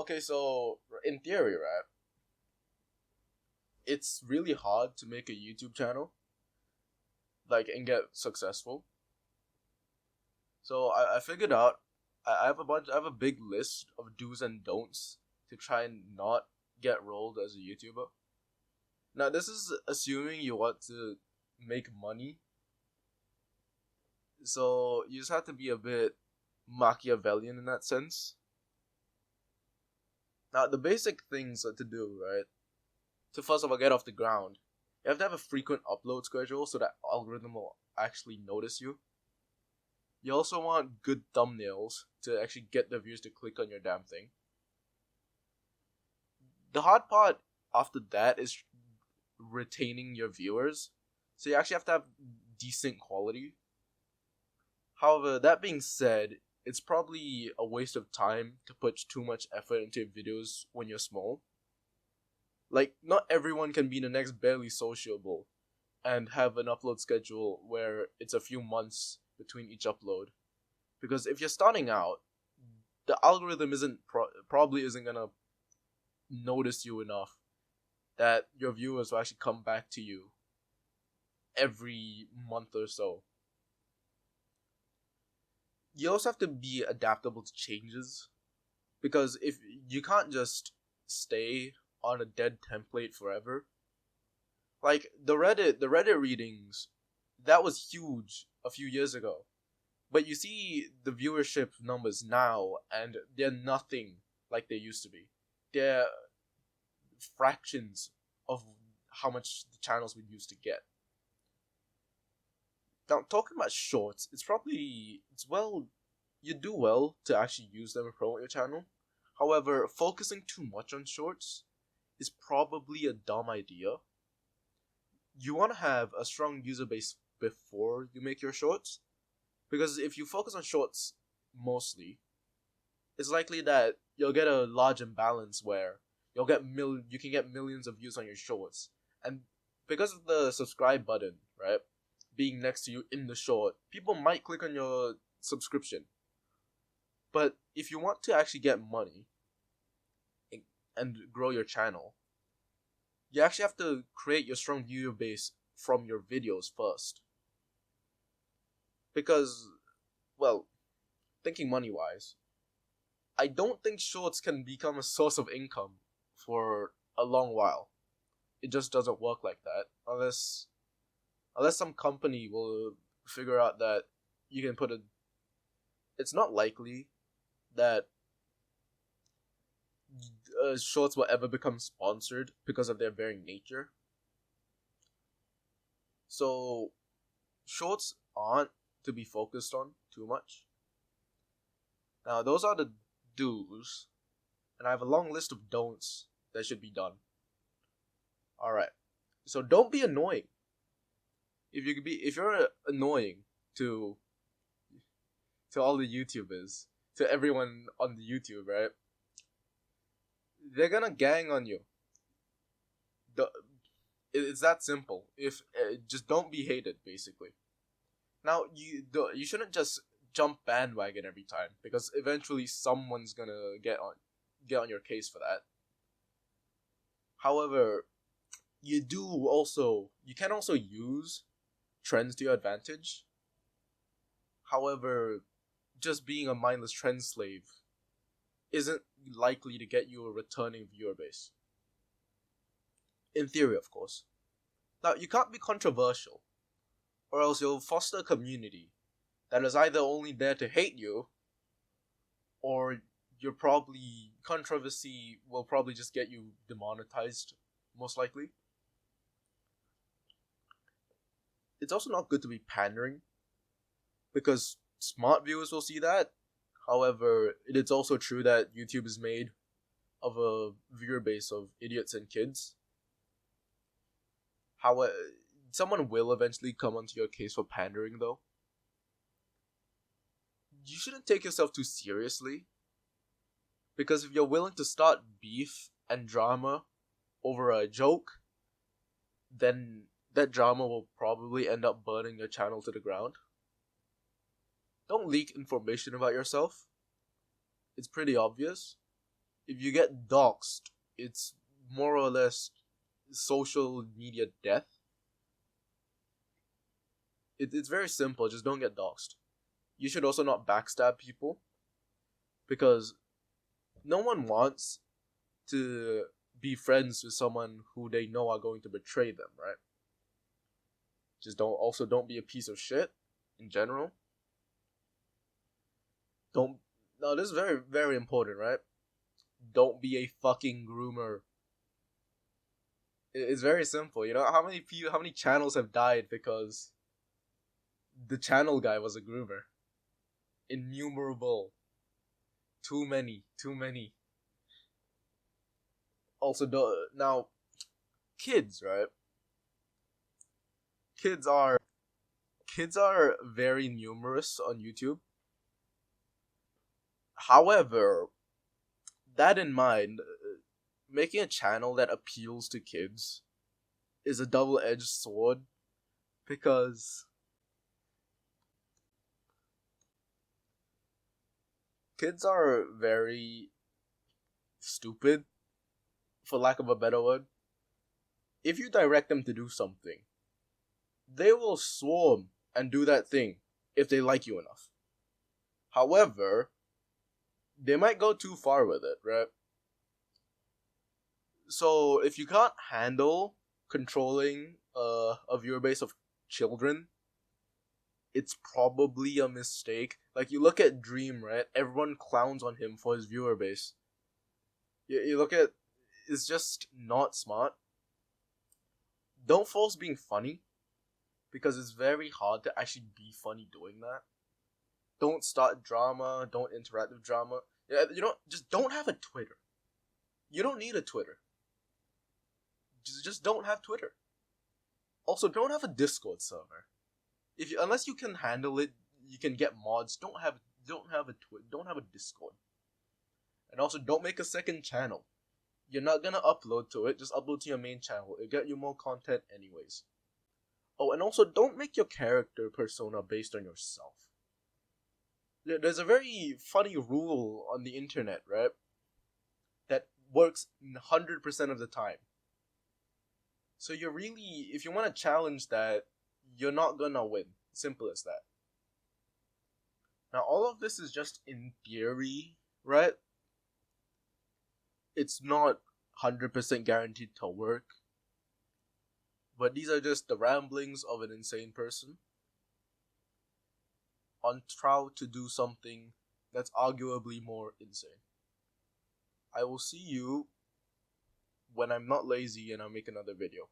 Okay, so in theory, right, it's really hard to make a YouTube channel, like, and get successful. So I figured out I have a big list of do's and don'ts to try and not get rolled as a YouTuber. Now this is assuming you want to make money, so you just have to be a bit Machiavellian in that sense. Now the basic things to do, right? To first of all get off the ground, you have to have a frequent upload schedule so that algorithm will actually notice you. You also want good thumbnails to actually get the viewers to click on your damn thing. The hard part after that is retaining your viewers. So you actually have to have decent quality. However, that being said, it's probably a waste of time to put too much effort into videos when you're small. Like, not everyone can be the next Barely Sociable and have an upload schedule where it's a few months between each upload. Because if you're starting out, the algorithm probably isn't gonna notice you enough that your viewers will actually come back to you every month or so. You also have to be adaptable to changes, because if you can't just stay on a dead template forever. Like the Reddit readings, that was huge a few years ago. But you see the viewership numbers now, and they're nothing like they used to be. They're fractions of how much the channels would used to get. Now, talking about shorts, you do well to actually use them and promote your channel. However, focusing too much on shorts is probably a dumb idea. You want to have a strong user base before you make your shorts, because if you focus on shorts mostly, it's likely that you'll get a large imbalance where you can get millions of views on your shorts, and because of the subscribe button, right, being next to you in the short, people might click on your subscription. But if you want to actually get money and grow your channel, you actually have to create your strong viewer base from your videos first. Because, well, thinking money wise, I don't think shorts can become a source of income for a long while. It just doesn't work like that unless some company will figure out that you can put a. It's not likely that shorts will ever become sponsored because of their very nature. So, shorts aren't to be focused on too much. Now, those are the do's, and I have a long list of don'ts that should be done. Alright, so don't be annoying. If you're annoying to all the YouTubers, to everyone on the YouTube, right? They're gonna gang on you. It's that simple. If just don't be hated, basically. Now you shouldn't just jump bandwagon every time, because eventually someone's gonna get on your case for that. However, you can also use trends to your advantage. However, just being a mindless trend slave isn't likely to get you a returning viewer base. In theory, of course. Now, you can't be controversial, or else you'll foster a community that is either only there to hate you, or controversy will probably just get you demonetized, most likely. It's also not good to be pandering, because smart viewers will see that. However, it is also true that YouTube is made of a viewer base of idiots and kids. However, someone will eventually come onto your case for pandering, though. You shouldn't take yourself too seriously, because if you're willing to start beef and drama over a joke, then that drama will probably end up burning your channel to the ground. Don't leak information about yourself. It's pretty obvious. if you get doxxed, it's more or less social media death. It's very simple. Just don't get doxxed. You should also not backstab people, because no one wants to be friends with someone who they know are going to betray them, right? Just don't be a piece of shit in general. Don't No, this is very, very important, right? Don't be a fucking groomer. It's very simple. You know how many channels have died because the channel guy was a groomer? Innumerable. Too many. Too many. Also, now, kids, right? Kids are kids are very numerous on YouTube. However, that in mind, making a channel that appeals to kids is a double-edged sword, because kids are very stupid, for lack of a better word. If you direct them to do something, they will swarm and do that thing if they like you enough. However, they might go too far with it, right? So if you can't handle controlling a viewer base of children, it's probably a mistake. Like, you look at Dream, right? Everyone clowns on him for his viewer base. You look at, it's just not smart. Don't force being funny, because it's very hard to actually be funny doing that. Don't start drama. Don't interact with drama. Yeah, just don't have a Twitter. You don't need a Twitter. Just don't have Twitter. Also, don't have a Discord server. Unless you can handle it, you can get mods. Don't have a Discord. And also, don't make a second channel. You're not gonna upload to it. Just upload to your main channel. It'll get you more content anyways. Oh, and also, don't make your character persona based on yourself. There's a very funny rule on the internet, right? That works 100% of the time. So if you want to challenge that, you're not gonna win. Simple as that. Now, all of this is just in theory, right? It's not 100% guaranteed to work. But these are just the ramblings of an insane person on trial to do something that's arguably more insane. I will see you when I'm not lazy and I make another video.